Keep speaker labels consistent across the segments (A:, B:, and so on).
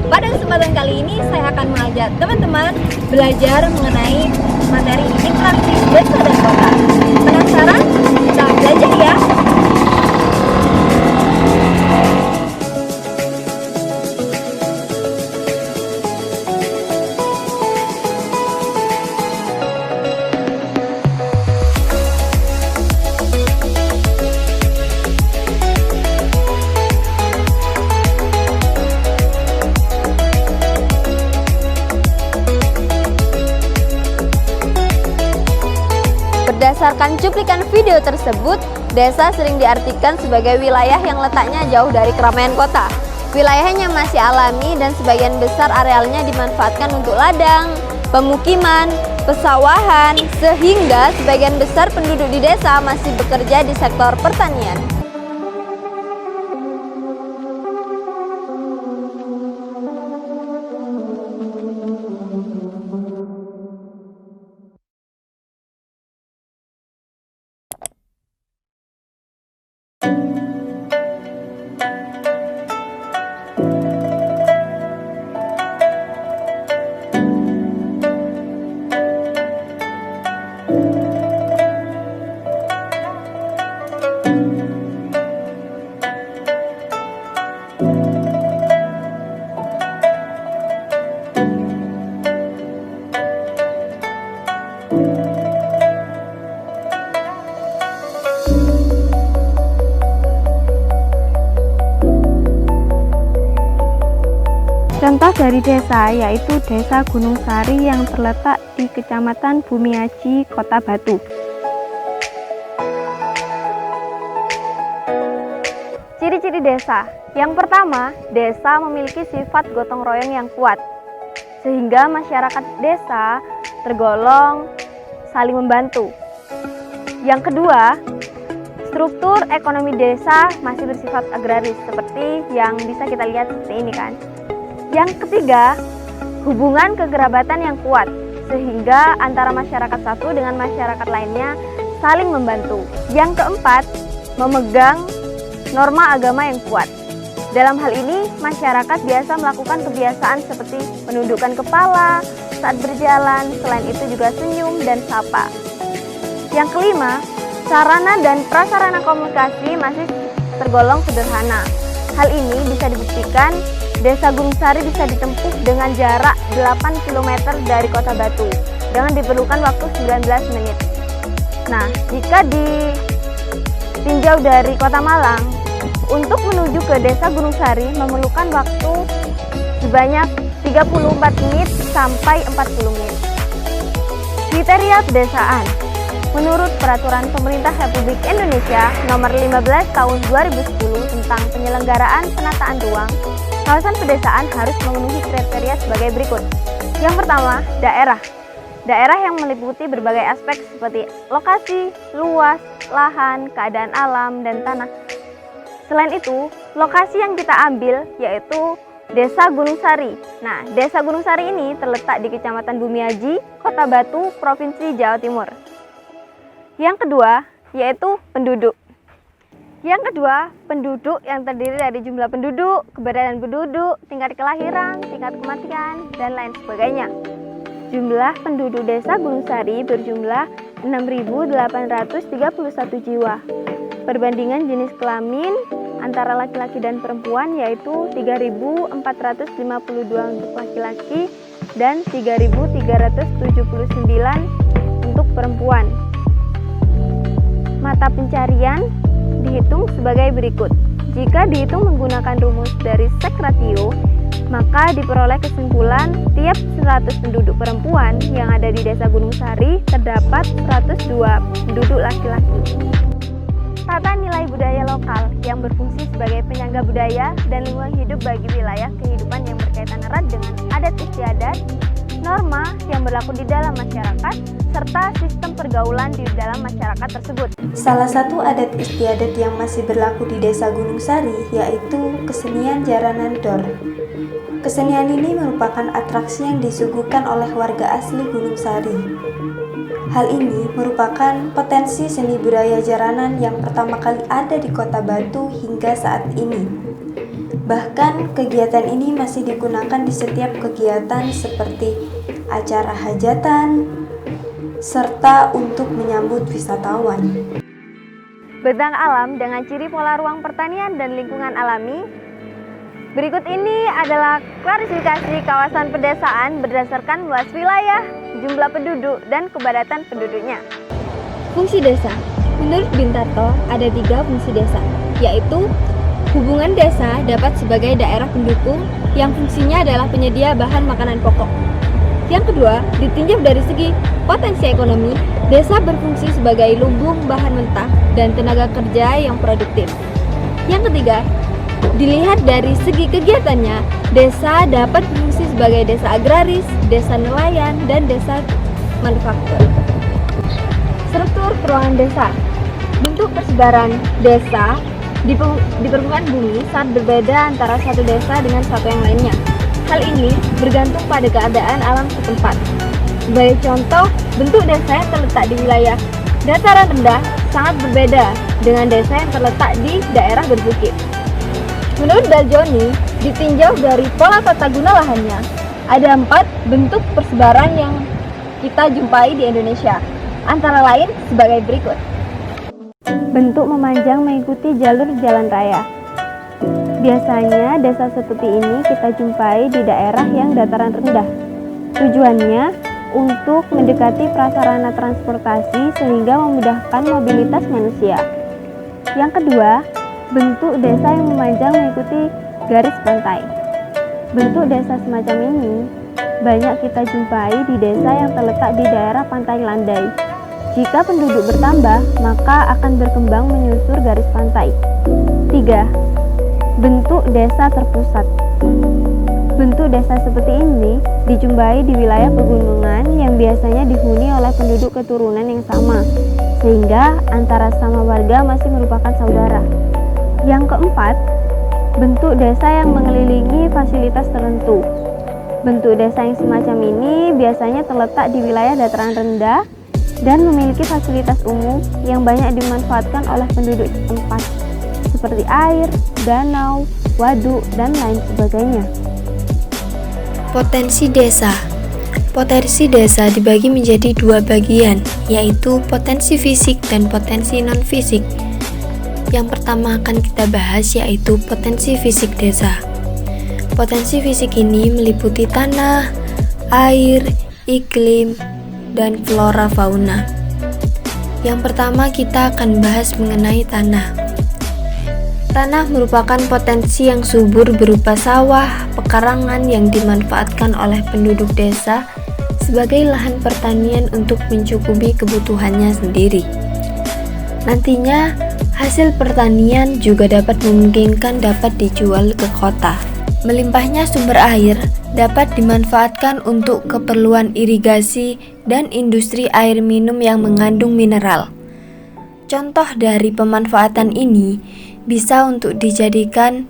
A: Pada kesempatan kali ini saya akan mengajak teman-teman belajar mengenai materi interaksi desa dan kota. Penasaran? Kita belajar ya! Berdasarkan cuplikan video tersebut, desa sering diartikan sebagai wilayah yang letaknya jauh dari keramaian kota. Wilayahnya masih alami dan sebagian besar arealnya dimanfaatkan untuk ladang, pemukiman, pesawahan, sehingga sebagian besar penduduk di desa masih bekerja di sektor pertanian. Contoh dari desa yaitu Desa Gunung Sari yang terletak di Kecamatan Bumiaji, Kota Batu. Ciri-ciri desa. Yang pertama, desa memiliki sifat gotong royong yang kuat, sehingga masyarakat desa tergolong saling membantu. Yang kedua, struktur ekonomi desa masih bersifat agraris, seperti yang bisa kita lihat seperti ini kan. Yang ketiga, hubungan kekerabatan yang kuat, sehingga antara masyarakat satu dengan masyarakat lainnya saling membantu. Yang keempat, memegang norma agama yang kuat. Dalam hal ini, masyarakat biasa melakukan kebiasaan seperti menundukkan kepala saat berjalan, selain itu juga senyum dan sapa. Yang kelima, sarana dan prasarana komunikasi masih tergolong sederhana. Hal ini bisa dibuktikan Desa Gunung Sari bisa ditempuh dengan jarak 8 km dari Kota Batu dengan diperlukan waktu 19 menit. Nah, jika ditinjau dari Kota Malang, untuk menuju ke Desa Gunung Sari memerlukan waktu sebanyak 34 menit sampai 40 menit. Kriteria pedesaan. Menurut Peraturan Pemerintah Republik Indonesia Nomor 15 Tahun 2010 tentang penyelenggaraan penataan ruang, kawasan pedesaan harus memenuhi kriteria sebagai berikut. Yang pertama, daerah. Daerah yang meliputi berbagai aspek seperti lokasi, luas, lahan, keadaan alam, dan tanah. Selain itu, lokasi yang kita ambil yaitu Desa Gunung Sari. Nah, Desa Gunung Sari ini terletak di Kecamatan Bumiaji, Kota Batu, Provinsi Jawa Timur. Yang kedua, yaitu penduduk. Yang kedua, penduduk yang terdiri dari jumlah penduduk, keberadaan penduduk, tingkat kelahiran, tingkat kematian, dan lain sebagainya. Jumlah penduduk Desa Gunung Sari berjumlah 6.831 jiwa. Perbandingan jenis kelamin antara laki-laki dan perempuan yaitu 3.452 untuk laki-laki dan 3.379 untuk perempuan. Mata pencarian dihitung sebagai berikut. Jika dihitung menggunakan rumus dari sek ratio, maka diperoleh kesimpulan tiap 100 penduduk perempuan yang ada di Desa Gunung Sari terdapat 102 penduduk laki-laki. Tata nilai budaya lokal yang berfungsi sebagai penyangga budaya dan lingkungan hidup bagi wilayah kehidupan yang berkaitan erat dengan adat istiadat, norma yang berlaku di dalam masyarakat, serta sistem pergaulan di dalam masyarakat tersebut.
B: Salah satu adat istiadat yang masih berlaku di Desa Gunung Sari yaitu kesenian jaranan dor. Kesenian ini merupakan atraksi yang disuguhkan oleh warga asli Gunung Sari. Hal ini merupakan potensi seni budaya jaranan yang pertama kali ada di Kota Batu hingga saat ini. Bahkan kegiatan ini masih digunakan di setiap kegiatan seperti acara hajatan, serta untuk menyambut wisatawan.
A: Bentang alam dengan ciri pola ruang pertanian dan lingkungan alami. Berikut ini adalah klasifikasi kawasan pedesaan berdasarkan luas wilayah, jumlah penduduk, dan kepadatan penduduknya. Fungsi desa. Menurut Bintarto, ada 3 fungsi desa, yaitu hubungan desa dapat sebagai daerah pendukung yang fungsinya adalah penyedia bahan makanan pokok. Yang kedua, ditinjau dari segi potensi ekonomi, desa berfungsi sebagai lumbung bahan mentah dan tenaga kerja yang produktif. Yang ketiga, dilihat dari segi kegiatannya, desa dapat berfungsi sebagai desa agraris, desa nelayan, dan desa manufaktur. Struktur peruangan desa. Bentuk persebaran desa di permukaan bumi sangat berbeda antara satu desa dengan satu yang lainnya. Hal ini bergantung pada keadaan alam setempat. Sebagai contoh, bentuk desa yang terletak di wilayah dataran rendah sangat berbeda dengan desa yang terletak di daerah berbukit. Menurut Daljoni, ditinjau dari pola tata guna lahannya, ada 4 bentuk persebaran yang kita jumpai di Indonesia, antara lain sebagai berikut. Bentuk memanjang mengikuti jalur jalan raya. Biasanya desa seperti ini kita jumpai di daerah yang dataran rendah. Tujuannya untuk mendekati prasarana transportasi sehingga memudahkan mobilitas manusia. Yang kedua, bentuk desa yang memanjang mengikuti garis pantai. Bentuk desa semacam ini banyak kita jumpai di desa yang terletak di daerah pantai landai. Jika penduduk bertambah, maka akan berkembang menyusur garis pantai. 3. Bentuk desa terpusat. Bentuk desa seperti ini dijumpai di wilayah pegunungan yang biasanya dihuni oleh penduduk keturunan yang sama, sehingga antara sama warga masih merupakan saudara. Yang keempat, bentuk desa yang mengelilingi fasilitas tertentu. Bentuk desa yang semacam ini biasanya terletak di wilayah dataran rendah dan memiliki fasilitas umum yang banyak dimanfaatkan oleh penduduk setempat, seperti air, danau, waduk, dan lain sebagainya.
C: Potensi desa. Potensi desa dibagi menjadi 2 bagian, yaitu potensi fisik dan potensi non-fisik. Yang pertama akan kita bahas yaitu potensi fisik desa. Potensi fisik ini meliputi tanah, air, iklim, dan flora fauna. Yang pertama kita akan bahas mengenai tanah. Tanah merupakan potensi yang subur berupa sawah, pekarangan yang dimanfaatkan oleh penduduk desa sebagai lahan pertanian untuk mencukupi kebutuhannya sendiri. Nantinya, hasil pertanian juga dapat memungkinkan dapat dijual ke kota. Melimpahnya sumber air dapat dimanfaatkan untuk keperluan irigasi dan industri air minum yang mengandung mineral. Contoh dari pemanfaatan ini bisa untuk dijadikan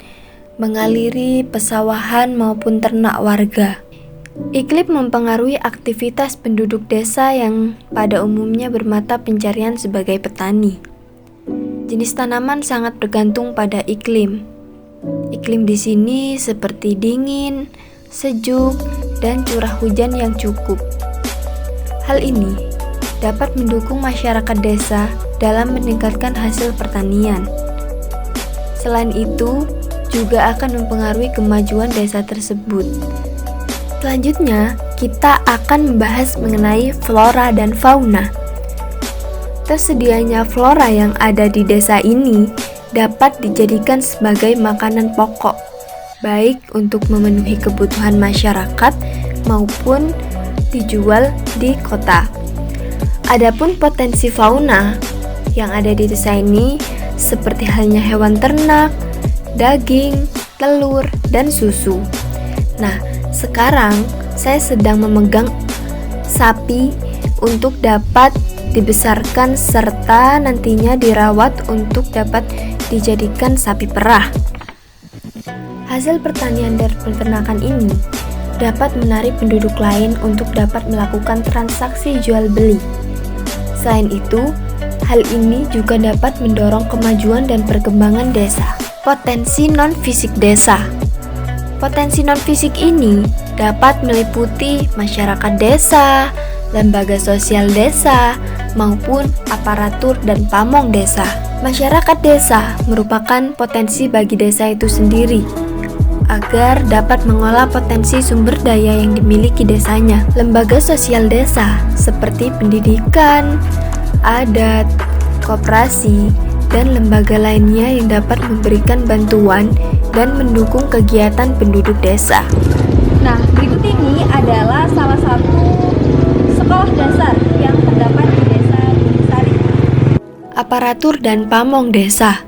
C: mengaliri pesawahan maupun ternak warga. Iklim mempengaruhi aktivitas penduduk desa yang pada umumnya bermata pencarian sebagai petani. Jenis tanaman sangat bergantung pada iklim. Iklim di sini seperti dingin, sejuk, dan curah hujan yang cukup. Hal ini dapat mendukung masyarakat desa dalam meningkatkan hasil pertanian. Selain itu, juga akan mempengaruhi kemajuan desa tersebut. Selanjutnya, kita akan membahas mengenai flora dan fauna. Tersedianya flora yang ada di desa ini dapat dijadikan sebagai makanan pokok, baik untuk memenuhi kebutuhan masyarakat maupun dijual di kota. Adapun potensi fauna yang ada di desa ini seperti halnya hewan ternak, daging, telur, dan susu. Nah, sekarang saya sedang memegang sapi untuk dapat dibesarkan serta nantinya dirawat untuk dapat dijadikan sapi perah. Hasil pertanian dan peternakan ini dapat menarik penduduk lain untuk dapat melakukan transaksi jual beli. Selain itu, hal ini juga dapat mendorong kemajuan dan perkembangan desa. Potensi non-fisik desa. Potensi non-fisik ini dapat meliputi masyarakat desa, lembaga sosial desa, maupun aparatur dan pamong desa. Masyarakat desa merupakan potensi bagi desa itu sendiri, agar dapat mengolah potensi sumber daya yang dimiliki desanya. Lembaga sosial desa seperti pendidikan, adat, koperasi, dan lembaga lainnya yang dapat memberikan bantuan dan mendukung kegiatan penduduk desa.
A: Nah, berikut ini adalah salah satu sekolah dasar yang terdapat di Desa Gunung Sari.
C: Aparatur dan pamong desa.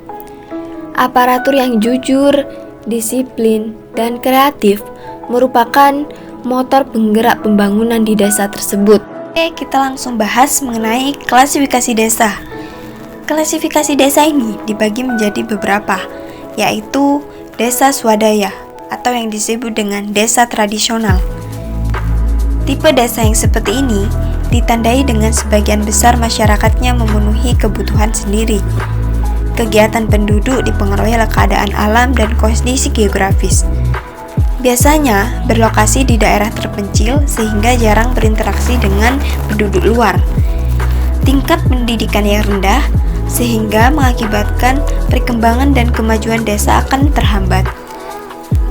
C: Aparatur yang jujur, disiplin, dan kreatif merupakan motor penggerak pembangunan di desa tersebut.
B: Oke, kita langsung bahas mengenai klasifikasi desa. Klasifikasi desa ini dibagi menjadi beberapa, yaitu desa swadaya atau yang disebut dengan desa tradisional. Tipe desa yang seperti ini ditandai dengan sebagian besar masyarakatnya memenuhi kebutuhan sendiri. Kegiatan penduduk dipengaruhi oleh keadaan alam dan kondisi geografis. Biasanya berlokasi di daerah terpencil sehingga jarang berinteraksi dengan penduduk luar. Tingkat pendidikan yang rendah sehingga mengakibatkan perkembangan dan kemajuan desa akan terhambat.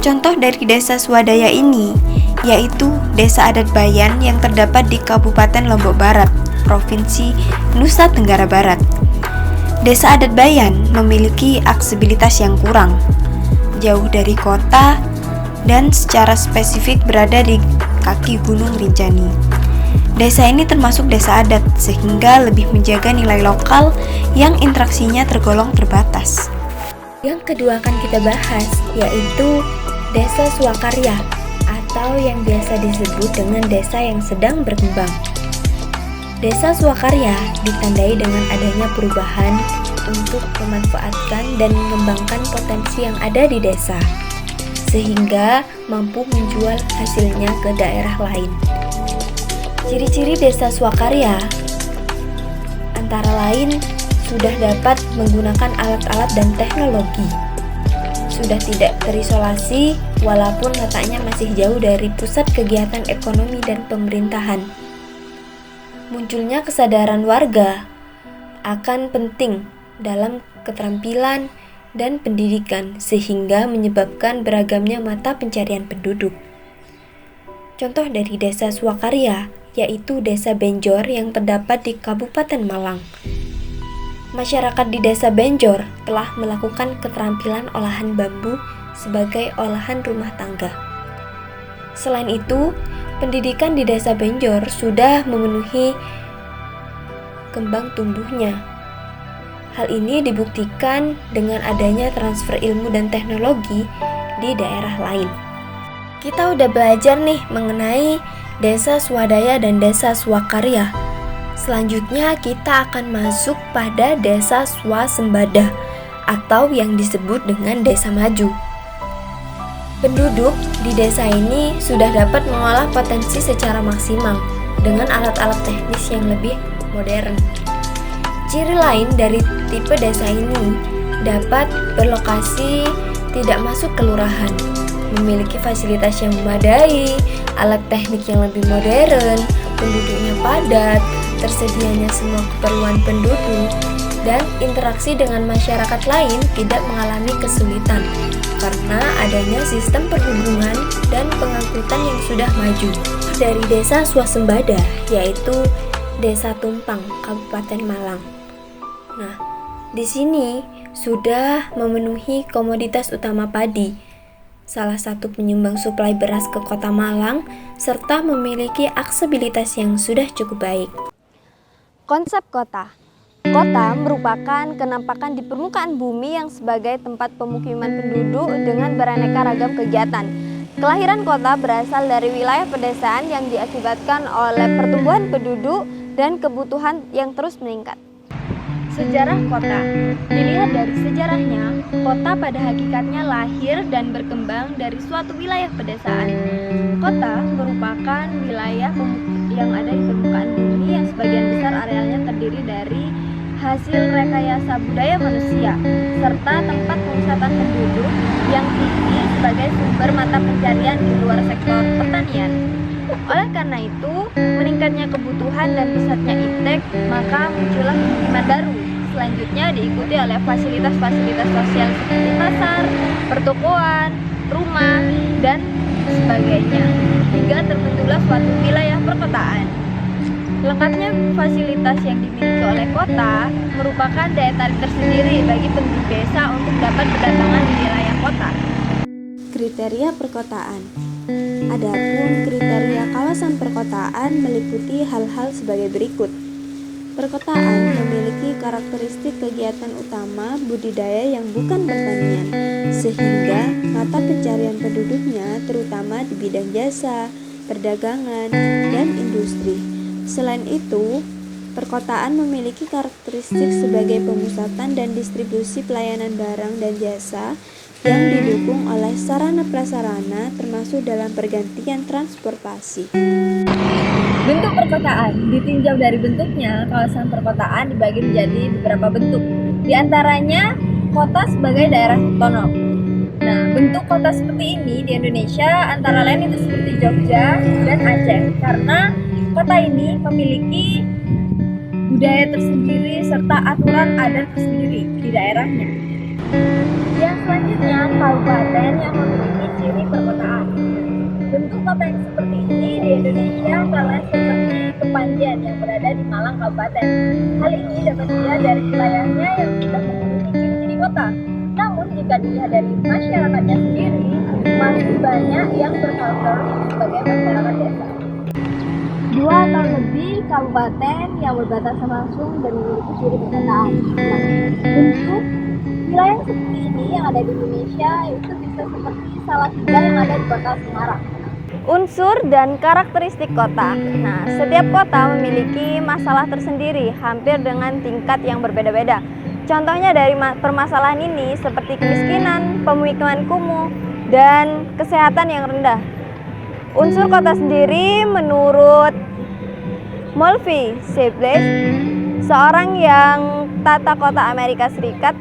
B: Contoh dari desa swadaya ini yaitu Desa Adat Bayan yang terdapat di Kabupaten Lombok Barat, Provinsi Nusa Tenggara Barat. Desa Adat Bayan memiliki aksesibilitas yang kurang, jauh dari kota, dan secara spesifik berada di kaki Gunung Rinjani. Desa ini termasuk desa adat sehingga lebih menjaga nilai lokal yang interaksinya tergolong terbatas.
C: Yang kedua akan kita bahas yaitu desa swakarya atau yang biasa disebut dengan desa yang sedang berkembang. Desa swakarya ditandai dengan adanya perubahan untuk memanfaatkan dan mengembangkan potensi yang ada di desa, sehingga mampu menjual hasilnya ke daerah lain. Ciri-ciri desa swakarya antara lain sudah dapat menggunakan alat-alat dan teknologi, sudah tidak terisolasi walaupun letaknya masih jauh dari pusat kegiatan ekonomi dan pemerintahan. Munculnya kesadaran warga akan penting dalam keterampilan dan pendidikan sehingga menyebabkan beragamnya mata pencarian penduduk. Contoh dari desa swakarya yaitu Desa Benjor yang terdapat di Kabupaten Malang. Masyarakat di Desa Benjor telah melakukan keterampilan olahan bambu sebagai olahan rumah tangga. Selain itu, pendidikan di Desa Benjor sudah memenuhi kembang tumbuhnya. Hal ini dibuktikan dengan adanya transfer ilmu dan teknologi di daerah lain. Kita udah belajar nih mengenai desa swadaya dan desa swakarya. Selanjutnya kita akan masuk pada desa swasembada atau yang disebut dengan desa maju. Penduduk di desa ini sudah dapat mengolah potensi secara maksimal dengan alat-alat teknis yang lebih modern. Ciri lain dari tipe desa ini dapat berlokasi tidak masuk kelurahan, memiliki fasilitas yang memadai, alat teknik yang lebih modern, penduduknya padat, tersedianya semua keperluan penduduk, dan interaksi dengan masyarakat lain tidak mengalami kesulitan karena adanya sistem perhubungan dan pengangkutan yang sudah maju. Dari desa swasembada yaitu Desa Tumpang, Kabupaten Malang. Nah, di sini sudah memenuhi komoditas utama padi, salah satu penyumbang suplai beras ke Kota Malang, serta memiliki aksesibilitas yang sudah cukup baik.
A: Konsep kota. Kota merupakan kenampakan di permukaan bumi yang sebagai tempat pemukiman penduduk dengan beraneka ragam kegiatan. Kelahiran kota berasal dari wilayah pedesaan yang diakibatkan oleh pertumbuhan penduduk dan kebutuhan yang terus meningkat. Sejarah kota. Dilihat dari sejarahnya, kota pada hakikatnya lahir dan berkembang dari suatu wilayah pedesaan. Kota merupakan wilayah yang ada di permukaan bumi yang sebagian besar arealnya terdiri dari hasil rekayasa budaya manusia, serta tempat pemusatan penduduk yang tinggi sebagai sumber mata pencarian di luar sektor pertanian. Oleh karena itu, meningkatnya kebutuhan dan pesatnya iptek, maka muncullah pemukiman baru. Selanjutnya diikuti oleh fasilitas-fasilitas sosial seperti pasar, pertokoan, rumah, dan sebagainya, hingga terbentuklah suatu wilayah perkotaan. Lengkapnya fasilitas yang dimiliki oleh kota merupakan daya tarik tersendiri bagi penduduk desa untuk dapat berdatangan di wilayah kota.
B: Kriteria perkotaan. Adapun kriteria kawasan perkotaan meliputi hal-hal sebagai berikut. Perkotaan memiliki karakteristik kegiatan utama budidaya yang bukan pertanian, sehingga mata pencarian penduduknya terutama di bidang jasa, perdagangan, dan industri. Selain itu, perkotaan memiliki karakteristik sebagai pemusatan dan distribusi pelayanan barang dan jasa yang didukung oleh sarana prasarana termasuk dalam pergantian transportasi.
A: Bentuk perkotaan ditinjau dari bentuknya, kawasan perkotaan dibagi menjadi beberapa bentuk. Di antaranya kota sebagai daerah otonom. Nah, bentuk kota seperti ini di Indonesia antara lain itu seperti Jogja dan Aceh, karena kota ini memiliki budaya tersendiri serta aturan adat tersendiri di daerahnya. Yang selanjutnya, kabupaten yang memiliki ciri perkotaan. Bentuk kota yang seperti ini di Indonesia antara lain seperti Kepanjen yang berada di Malang Kabupaten. Hal ini dapat dilihat dari wilayahnya yang sudah memiliki ciri-ciri kota. Namun jika dilihat dari masyarakatnya sendiri, masih banyak yang berkarakteristik sebagai masyarakat desa. 2 atau lebih kabupaten yang berbatasan langsung dan memiliki ciri perkotaan. Nah, bentuk wilayah seperti ini yang ada di Indonesia itu bisa seperti Salatiga yang ada di kota Semarang. Unsur dan karakteristik kota. Nah, setiap kota memiliki masalah tersendiri, hampir dengan tingkat yang berbeda-beda. Contohnya dari permasalahan ini seperti kemiskinan, pemukiman kumuh, dan kesehatan yang rendah. Unsur kota sendiri menurut Mulvey Shaples, seorang yang tata kota Amerika Serikat,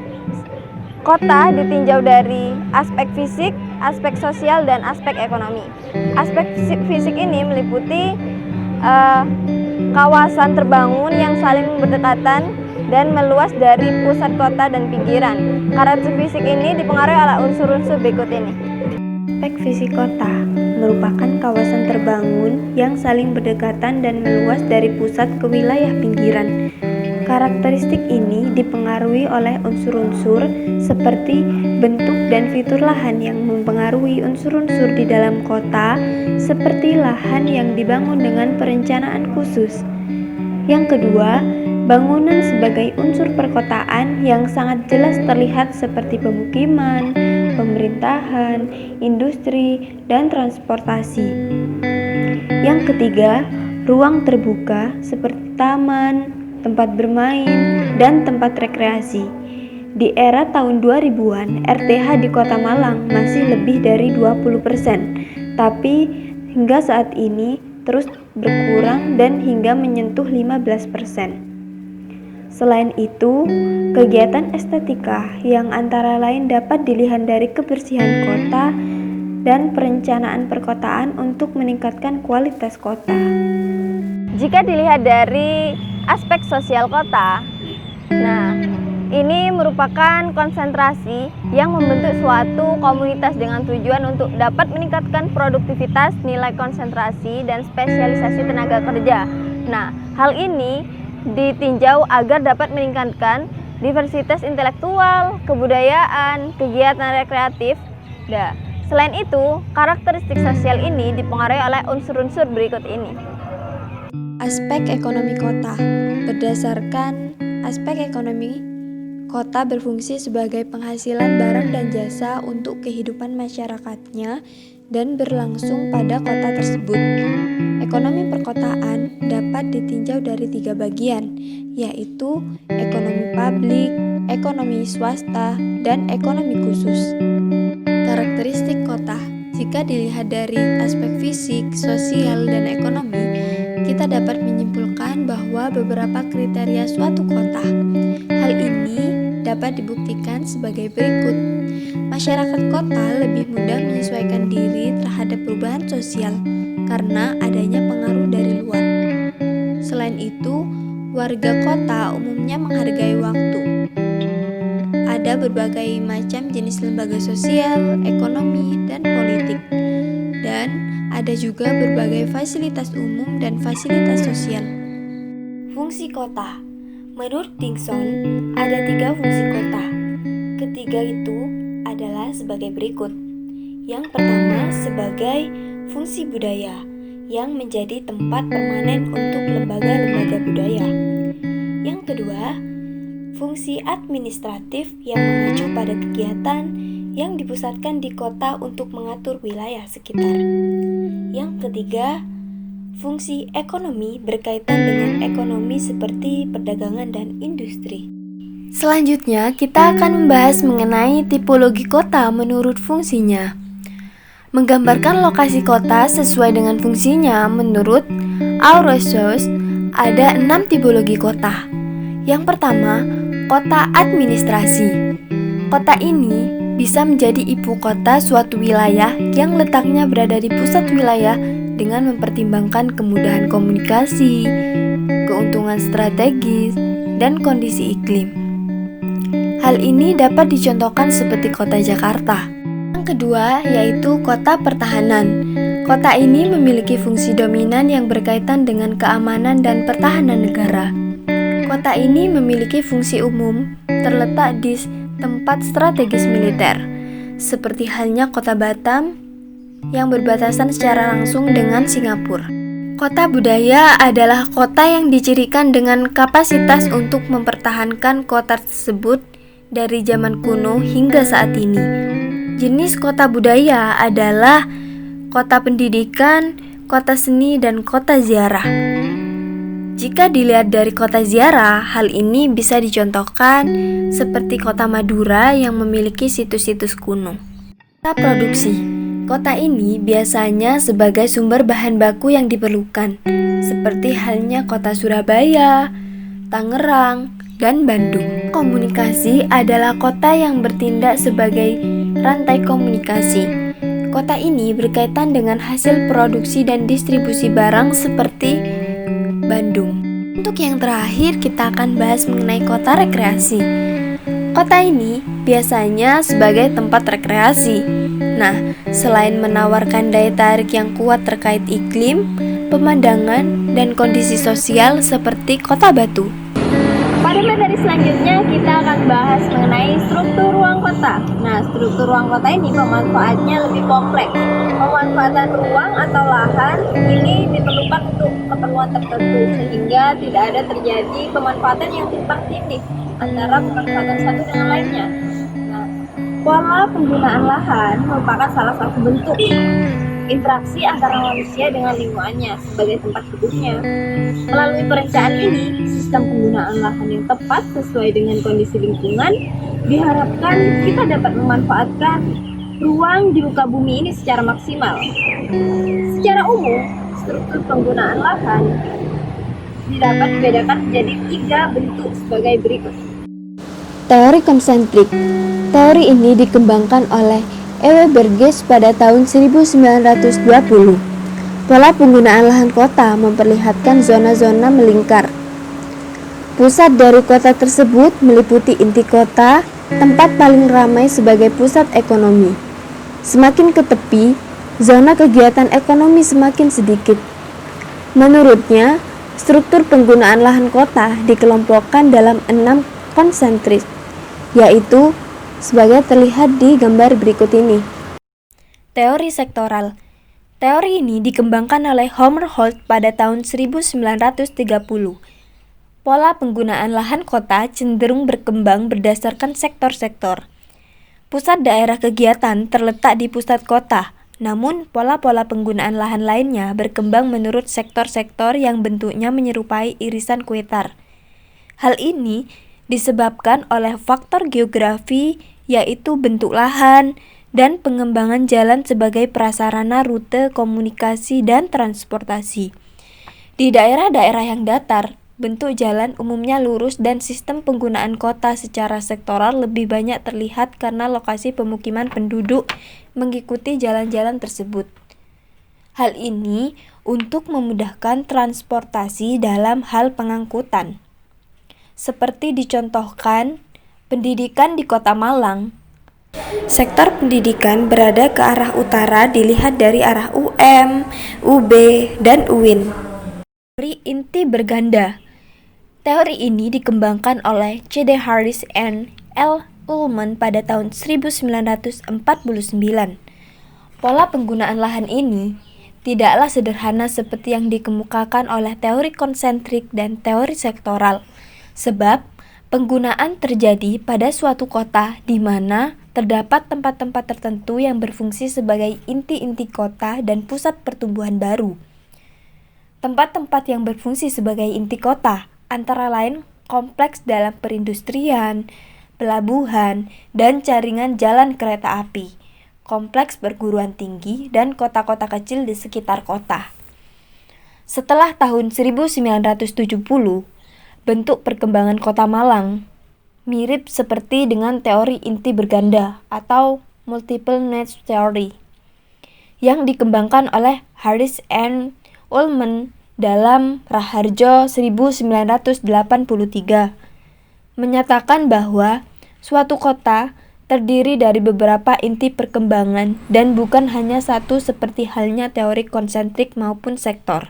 A: kota ditinjau dari aspek fisik, aspek sosial, dan aspek ekonomi. Aspek fisik ini meliputi kawasan terbangun yang saling berdekatan dan meluas dari pusat kota dan pinggiran. Karakteristik fisik ini dipengaruhi oleh unsur-unsur berikut ini.
B: Aspek fisik kota merupakan kawasan terbangun yang saling berdekatan dan meluas dari pusat ke wilayah pinggiran. Karakteristik ini dipengaruhi oleh unsur-unsur seperti bentuk dan fitur lahan yang mempengaruhi unsur-unsur di dalam kota, seperti lahan yang dibangun dengan perencanaan khusus. Yang kedua, bangunan sebagai unsur perkotaan yang sangat jelas terlihat seperti pemukiman, pemerintahan, industri, dan transportasi. Yang ketiga, ruang terbuka seperti taman, tempat bermain, dan tempat rekreasi. Di era tahun 2000-an, RTH di Kota Malang masih lebih dari 20%, tapi hingga saat ini terus berkurang dan hingga menyentuh 15%. Selain itu, kegiatan estetika yang antara lain dapat dilihat dari kebersihan kota dan perencanaan perkotaan untuk meningkatkan kualitas kota.
A: Jika dilihat dari aspek sosial kota, nah ini merupakan konsentrasi yang membentuk suatu komunitas dengan tujuan untuk dapat meningkatkan produktivitas, nilai konsentrasi, dan spesialisasi tenaga kerja. Nah, hal ini ditinjau agar dapat meningkatkan diversitas intelektual, kebudayaan, kegiatan rekreatif. Nah, selain itu, karakteristik sosial ini dipengaruhi oleh unsur-unsur berikut ini.
B: Aspek ekonomi kota. Berdasarkan aspek ekonomi, kota berfungsi sebagai penghasilan barang dan jasa untuk kehidupan masyarakatnya dan berlangsung pada kota tersebut. Ekonomi perkotaan dapat ditinjau dari 3 bagian, yaitu ekonomi publik, ekonomi swasta, dan ekonomi khusus. Karakteristik kota. Jika dilihat dari aspek fisik, sosial, dan ekonomi, kita dapat menyimpulkan
C: bahwa beberapa kriteria suatu kota. Hal ini dapat dibuktikan sebagai berikut. Masyarakat kota lebih mudah menyesuaikan diri terhadap perubahan sosial karena adanya pengaruh dari luar. Selain itu, warga kota umumnya menghargai waktu. Ada berbagai macam jenis lembaga sosial, ekonomi, dan politik. Dan ada juga berbagai fasilitas umum dan fasilitas sosial. Fungsi kota. Menurut Dickinson, ada 3 fungsi kota. Ketiga itu adalah sebagai berikut. Yang pertama sebagai fungsi budaya, yang menjadi tempat permanen untuk lembaga-lembaga budaya. Yang kedua, fungsi administratif yang mengacu pada kegiatan yang dipusatkan di kota untuk mengatur wilayah sekitar. Yang ketiga, fungsi ekonomi berkaitan dengan ekonomi seperti perdagangan dan industri. Selanjutnya, kita akan membahas mengenai tipologi kota menurut fungsinya. Menggambarkan lokasi kota sesuai dengan fungsinya menurut Aurelius, ada 6 tipologi kota. Yang pertama, kota administrasi. Kota ini bisa menjadi ibu kota suatu wilayah yang letaknya berada di pusat wilayah dengan mempertimbangkan kemudahan komunikasi, keuntungan strategis, dan kondisi iklim. Hal ini dapat dicontohkan seperti kota Jakarta. Yang kedua yaitu kota pertahanan. Kota ini memiliki fungsi dominan yang berkaitan dengan keamanan dan pertahanan negara. Kota ini memiliki fungsi umum terletak di tempat strategis militer, seperti halnya kota Batam yang berbatasan secara langsung dengan Singapura. Kota budaya adalah kota yang dicirikan dengan kapasitas untuk mempertahankan kota tersebut dari zaman kuno hingga saat ini. Jenis kota budaya adalah kota pendidikan, kota seni, dan kota ziarah. Jika dilihat dari kota ziarah, hal ini bisa dicontohkan seperti kota Madura yang memiliki situs-situs kuno. Kota produksi. Kota ini biasanya sebagai sumber bahan baku yang diperlukan, seperti halnya kota Surabaya, Tangerang, dan Bandung. Komunikasi adalah kota yang bertindak sebagai rantai komunikasi. Kota ini berkaitan dengan hasil produksi dan distribusi barang seperti Bandung. Untuk yang terakhir, kita akan bahas mengenai kota rekreasi. Kota ini biasanya sebagai tempat rekreasi. Nah, selain menawarkan daya tarik yang kuat terkait iklim, pemandangan, dan kondisi sosial seperti Kota Batu.
A: Pada materi selanjutnya kita akan bahas mengenai struktur ruang kota. Nah, struktur ruang kota ini pemanfaatnya lebih kompleks. Pemanfaatan ruang atau lahan ini diperlukan untuk keperluan tertentu sehingga tidak ada terjadi pemanfaatan yang tumpang tindih antara pemanfaatan satu dengan lainnya. Nah, pola penggunaan lahan merupakan salah satu bentuk interaksi antara manusia dengan lingkungannya sebagai tempat hidupnya. Melalui perencanaan ini, sistem penggunaan lahan yang tepat sesuai dengan kondisi lingkungan diharapkan kita dapat memanfaatkan ruang di muka bumi ini secara maksimal. Secara umum, struktur penggunaan lahan dapat dibedakan menjadi 3 bentuk sebagai berikut.
C: Teori konsentrik. Teori ini dikembangkan oleh E.W. Burgess pada tahun 1920. Pola penggunaan lahan kota memperlihatkan zona-zona melingkar. Pusat dari kota tersebut meliputi inti kota, tempat paling ramai sebagai pusat ekonomi. Semakin ke tepi, zona kegiatan ekonomi semakin sedikit. Menurutnya, struktur penggunaan lahan kota dikelompokkan dalam 6 konsentrik, yaitu sebagai terlihat di gambar berikut ini. Teori sektoral. Teori ini dikembangkan oleh Homer Holt pada tahun 1930. Pola penggunaan lahan kota cenderung berkembang berdasarkan sektor-sektor. Pusat daerah kegiatan terletak di pusat kota, namun pola-pola penggunaan lahan lainnya berkembang menurut sektor-sektor yang bentuknya menyerupai irisan kue tar. Hal ini disebabkan oleh faktor geografi, yaitu bentuk lahan dan pengembangan jalan sebagai prasarana rute komunikasi dan transportasi. Di daerah-daerah yang datar, bentuk jalan umumnya lurus dan sistem penggunaan kota secara sektoral lebih banyak terlihat karena lokasi pemukiman penduduk mengikuti jalan-jalan tersebut. Hal ini untuk memudahkan transportasi dalam hal pengangkutan. Seperti dicontohkan, pendidikan di Kota Malang. Sektor pendidikan berada ke arah utara dilihat dari arah UM, UB, dan UIN. Teori inti berganda. Teori ini dikembangkan oleh C.D. Harris and L. Ullman pada tahun 1949. Pola penggunaan lahan ini tidaklah sederhana seperti yang dikemukakan oleh teori konsentrik dan teori sektoral, sebab penggunaan terjadi pada suatu kota di mana terdapat tempat-tempat tertentu yang berfungsi sebagai inti-inti kota dan pusat pertumbuhan baru. Tempat-tempat yang berfungsi sebagai inti kota antara lain kompleks dalam perindustrian, pelabuhan, dan jaringan jalan kereta api, kompleks perguruan tinggi, dan kota-kota kecil di sekitar kota. Setelah tahun 1970, bentuk perkembangan Kota Malang mirip seperti dengan teori inti berganda atau multiple net theory yang dikembangkan oleh Harris and Ullman dalam Raharjo 1983, menyatakan bahwa suatu kota terdiri dari beberapa inti perkembangan dan bukan hanya satu seperti halnya teori konsentrik maupun sektor.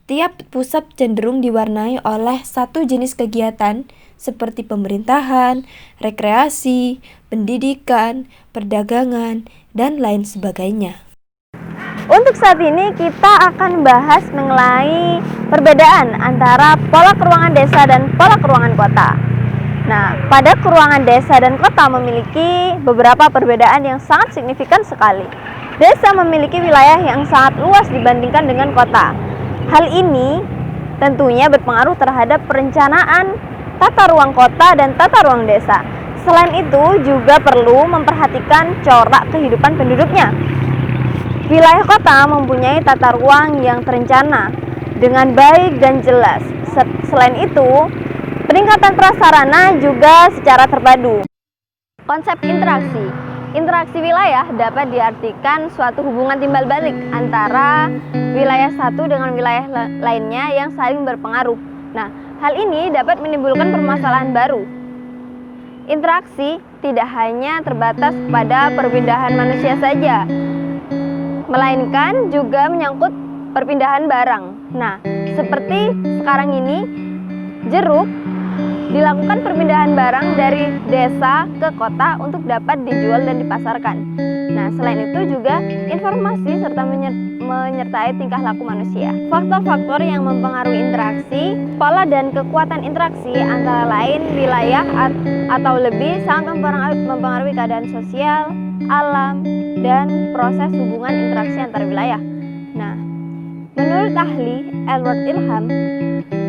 C: Tiap pusat cenderung diwarnai oleh satu jenis kegiatan seperti pemerintahan, rekreasi, pendidikan, perdagangan, dan lain sebagainya.
A: Untuk saat ini kita akan bahas mengenai perbedaan antara pola keruangan desa dan pola keruangan kota. Nah, pada keruangan desa dan kota memiliki beberapa perbedaan yang sangat signifikan sekali. Desa memiliki wilayah yang sangat luas dibandingkan dengan kota. Hal ini tentunya berpengaruh terhadap perencanaan tata ruang kota dan tata ruang desa. Selain itu juga perlu memperhatikan corak kehidupan penduduknya. Wilayah kota mempunyai tata ruang yang terencana dengan baik dan jelas. Selain itu, peningkatan prasarana juga secara terpadu. Konsep interaksi. Interaksi wilayah dapat diartikan suatu hubungan timbal balik antara wilayah satu dengan wilayah lainnya yang saling berpengaruh. Nah, hal ini dapat menimbulkan permasalahan baru. Interaksi tidak hanya terbatas pada perpindahan manusia saja, melainkan juga menyangkut perpindahan barang. Nah, seperti sekarang ini, jeruk dilakukan perpindahan barang dari desa ke kota untuk dapat dijual dan dipasarkan. Nah, selain itu juga informasi serta menyertai tingkah laku manusia. Faktor-faktor yang mempengaruhi interaksi, pola dan kekuatan interaksi antara lain wilayah atau lebih sangat mempengaruhi keadaan sosial, alam, dan proses hubungan interaksi antar wilayah. Nah, menurut ahli Edward Ilham,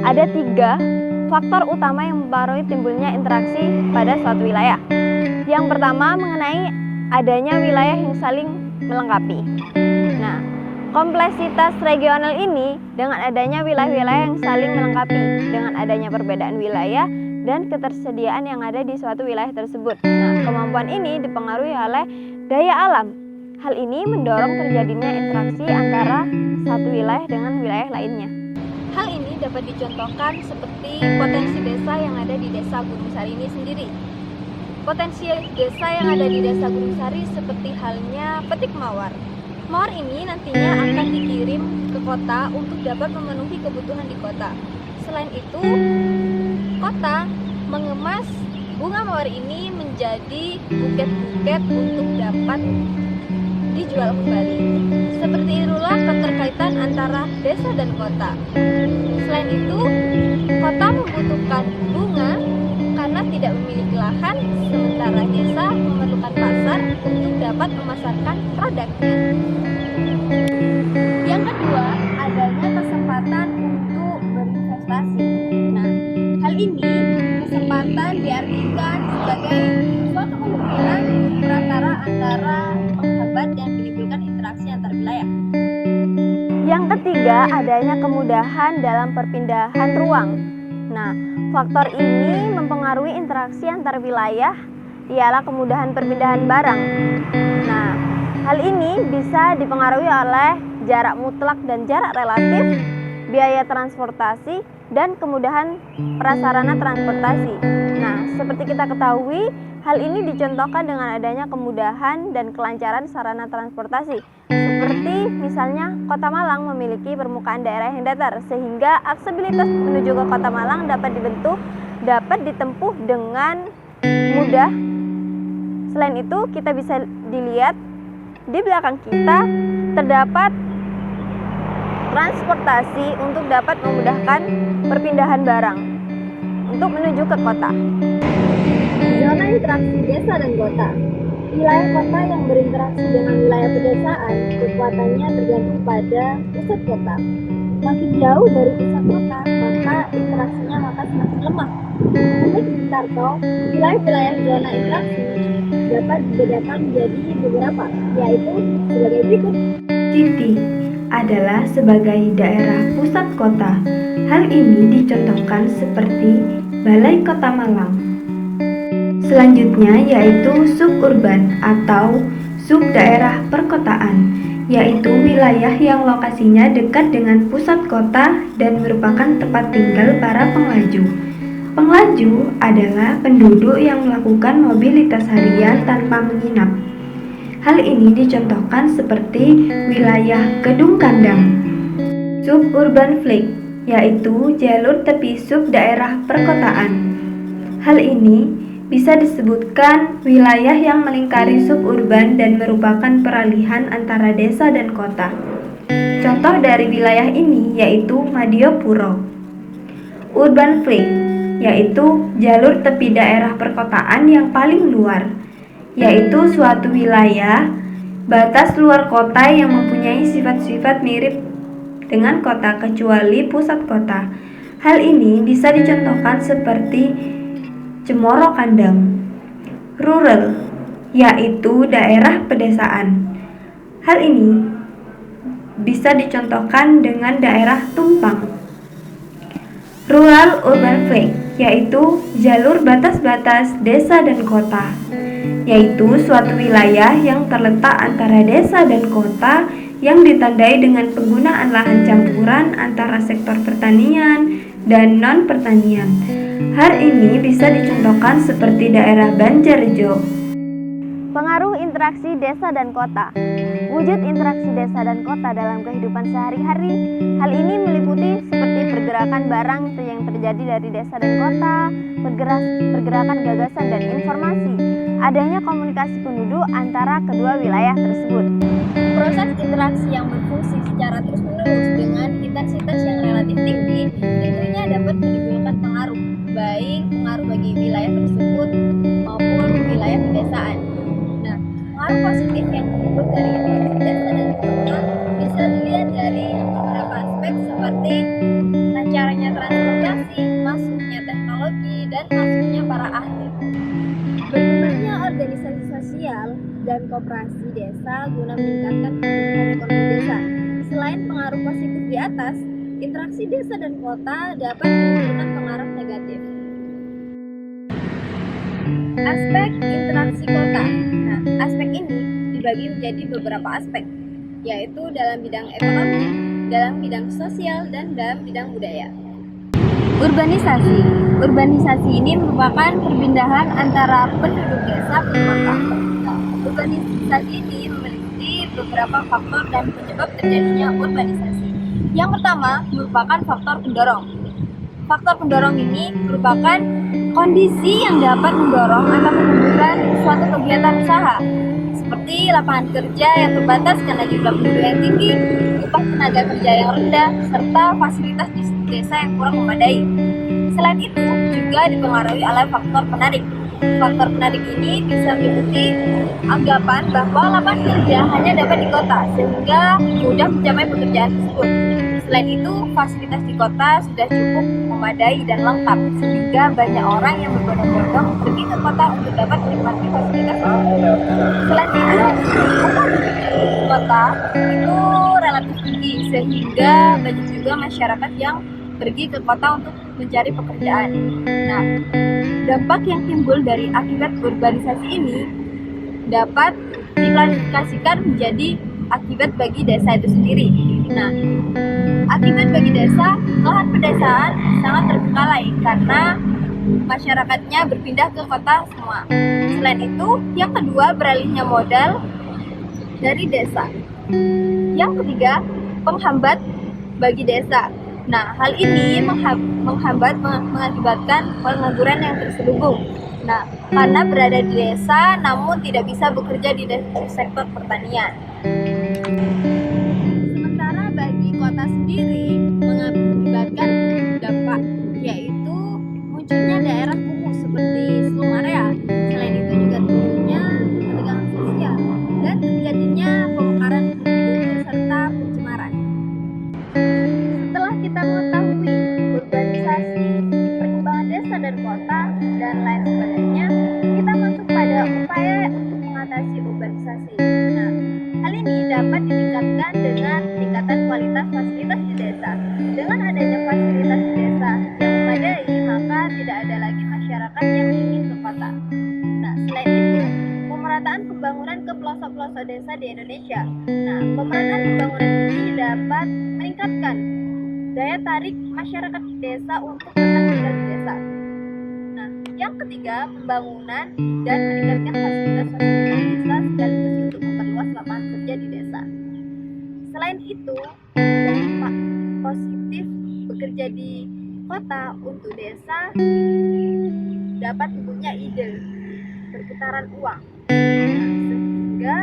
A: ada 3 faktor utama yang mempengaruhi timbulnya interaksi pada suatu wilayah. Yang pertama mengenai adanya wilayah yang saling melengkapi. Nah, kompleksitas regional ini dengan adanya wilayah-wilayah yang saling melengkapi dengan adanya perbedaan wilayah dan ketersediaan yang ada di suatu wilayah tersebut. Nah, kemampuan ini dipengaruhi oleh daya alam. Hal ini mendorong terjadinya interaksi antara satu wilayah dengan wilayah lainnya. Hal ini dapat dicontohkan seperti potensi desa yang ada di Desa Gunung Sari ini sendiri. Potensi desa yang ada di Desa Gunung Sari seperti halnya petik mawar. Mawar ini nantinya akan dikirim ke kota untuk dapat memenuhi kebutuhan di kota. Selain itu, kota mengemas bunga mawar ini menjadi buket-buket untuk dapat dijual kembali. Seperti itulah keterkaitan antara desa dan kota. Selain itu, kota membutuhkan bunga karena tidak memiliki lahan, sementara desa memerlukan pasar untuk dapat memasarkan produknya. Yang kedua, adanya kesempatan untuk berinvestasi. Nah, hal ini kesempatan diartikan sebagai suatu kemungkinan perantara antara penghambat dan menimbulkan interaksi antar wilayah. Yang ketiga, ketiga, adanya kemudahan dalam perpindahan ruang. Nah, faktor ini mempengaruhi interaksi antar wilayah, ialah kemudahan perpindahan barang. Nah, hal ini bisa dipengaruhi oleh jarak mutlak dan jarak relatif, biaya transportasi, dan kemudahan prasarana transportasi. Nah, seperti kita ketahui, hal ini dicontohkan dengan adanya kemudahan dan kelancaran sarana transportasi. Seperti misalnya Kota Malang memiliki permukaan daerah yang datar, sehingga aksesibilitas menuju ke Kota Malang dapat ditempuh dengan mudah. Selain itu, kita bisa dilihat di belakang kita terdapat transportasi untuk dapat memudahkan perpindahan barang untuk menuju ke kota. Zona interaksi desa dan kota. Wilayah kota yang berinteraksi dengan wilayah pedesaan, kekuatannya tergantung pada pusat kota. Makin jauh dari pusat kota, maka interaksinya semakin lemah. Menurut Tarto, wilayah-wilayah zona interaksi dapat dibedakan menjadi beberapa, yaitu sebagai berikut.
B: City adalah sebagai daerah pusat kota. Hal ini dicontohkan seperti Balai Kota Malang. Selanjutnya yaitu suburban atau subdaerah perkotaan, yaitu wilayah yang lokasinya dekat dengan pusat kota dan merupakan tempat tinggal para penglaju. Penglaju adalah penduduk yang melakukan mobilitas harian tanpa menginap. Hal ini dicontohkan seperti wilayah Kedung Kandang. Suburban flight, yaitu jalur tepi subdaerah perkotaan. Hal ini bisa disebutkan wilayah yang melingkari suburban dan merupakan peralihan antara desa dan kota. Contoh dari wilayah ini yaitu Madiopuro. Urban flight, yaitu jalur tepi daerah perkotaan yang paling luar, yaitu suatu wilayah batas luar kota yang mempunyai sifat-sifat mirip dengan kota kecuali pusat kota. Hal ini bisa dicontohkan seperti Cemoro Kandang. Rural, yaitu daerah pedesaan. Hal ini bisa dicontohkan dengan daerah Tumpang. Rural urban flank, yaitu jalur batas-batas desa dan kota, yaitu suatu wilayah yang terletak antara desa dan kota yang ditandai dengan penggunaan lahan campuran antara sektor pertanian dan non-pertanian. Hal ini bisa dicontohkan seperti daerah Banjarjo.
A: Pengaruh interaksi desa dan kota. Wujud interaksi desa dan kota dalam kehidupan sehari-hari. Hal ini meliputi seperti pergerakan barang yang terjadi dari desa dan kota, pergerakan gagasan dan informasi, adanya komunikasi penduduk antara kedua wilayah tersebut. Proses interaksi yang berfungsi secara terus-menerus dengan intensitas yang relatif tinggi tentunya dapat menimbulkan pengaruh, baik pengaruh bagi wilayah tersebut maupun wilayah pedesaan. Nah, pengaruh positif yang timbul dari interaksi desa dan kota bisa dilihat dari beberapa aspek seperti lancarnya transportasi, masuknya teknologi, dan masuknya para ahli. Berkembangnya organisasi sosial dan koperasi desa guna meningkatkan pertumbuhan ekonomi desa. Selain pengaruh positif di atas, interaksi desa dan kota dapat menimbulkan pengaruh negatif. Aspek interaksi kota. Nah, aspek ini dibagi menjadi beberapa aspek, yaitu dalam bidang ekonomi, dalam bidang sosial, dan dalam bidang budaya. Urbanisasi. Urbanisasi ini merupakan perpindahan antara penduduk desa ke kota. Urbanisasi ini memiliki beberapa faktor dan penyebab terjadinya urbanisasi. Yang pertama merupakan faktor pendorong. Faktor pendorong ini merupakan kondisi yang dapat mendorong atau menumbuhkan suatu kegiatan usaha, seperti lapangan kerja yang terbatas karena jumlah penduduk yang tinggi, upah tenaga kerja yang rendah, serta fasilitas di desa yang kurang memadai. Selain itu, juga dipengaruhi oleh faktor penarik. Faktor penarik ini bisa meliputi anggapan bahwa lapangan kerja hanya dapat di kota, sehingga mudah mencapai pekerjaan tersebut. Selain itu, fasilitas di kota sudah cukup memadai dan lengkap, sehingga banyak orang yang berbondong-bondong pergi ke kota untuk dapat menikmati fasilitas tersebut. Selain itu, upah kota itu relatif tinggi, sehingga banyak juga masyarakat yang pergi ke kota untuk mencari pekerjaan. Nah, dampak yang timbul dari akibat urbanisasi ini dapat diklasifikasikan menjadi akibat bagi desa itu sendiri. Nah, akibat bagi desa, lahan pedesaan sangat terbengkalai karena masyarakatnya berpindah ke kota semua. Selain itu, yang kedua, beralihnya modal dari desa. Yang ketiga, penghambat bagi desa. Nah, hal ini mengakibatkan pengangguran yang terselubung. Nah, karena berada di desa namun tidak bisa bekerja di sektor pertanian. Sementara bagi kota sendiri mengakibatkan dampak, yaitu munculnya daerah kumuh seperti slum area. Selain itu juga tumbuhnya ketegangan sosial dan terjadinya pemekaran penduduk serta pencemaran. Setelah kita mengetahui urbanisasi, perkembangan desa dan kota, dan lain sebagainya, kita masuk pada upaya untuk mengatasi urbanisasi. Nah, hal ini dapat ditingkatkan dengan peningkatan kualitas fasilitas di desa. Dengan adanya fasilitas di desa yang memadai, maka tidak ada lagi masyarakat yang ingin ke kota. Nah, selain itu, pemerataan pembangunan ke pelosok-pelosok desa di Indonesia. Nah, pemerataan pembangunan ini dapat meningkatkan daya tarik masyarakat desa untuk tetap tinggal di desa. Nah, yang ketiga, pembangunan dan meningkatkan fasilitas-fasilitas desa sekaligus untuk memperluas lapangan kerja di desa. Selain itu, dampak positif bekerja di kota untuk desa dapat tumbuhnya ide perputaran uang. Nah, sehingga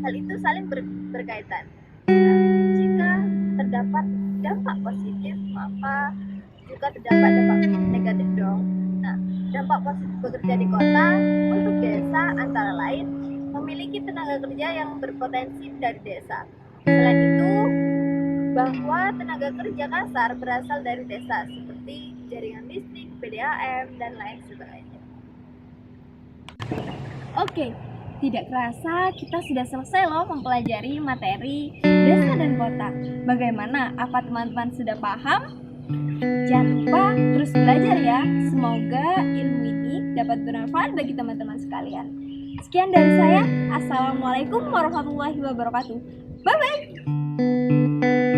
A: hal itu saling berkaitan. Nah, jika terdapat dampak positif, maka juga terdapat dampak negatif dong. Nah, dampak positif bekerja di kota untuk desa antara lain memiliki tenaga kerja yang berpotensi dari desa. Selain itu, bahwa tenaga kerja kasar berasal dari desa seperti jaringan listrik, PDAM, dan lain sebagainya. Oke, tidak kerasa kita sudah selesai loh mempelajari materi desa dan kota. Bagaimana? Apa teman-teman sudah paham? Jangan lupa terus belajar ya. Semoga ilmu ini dapat bermanfaat bagi teman-teman sekalian. Sekian dari saya. Assalamualaikum warahmatullahi wabarakatuh. Bye-bye.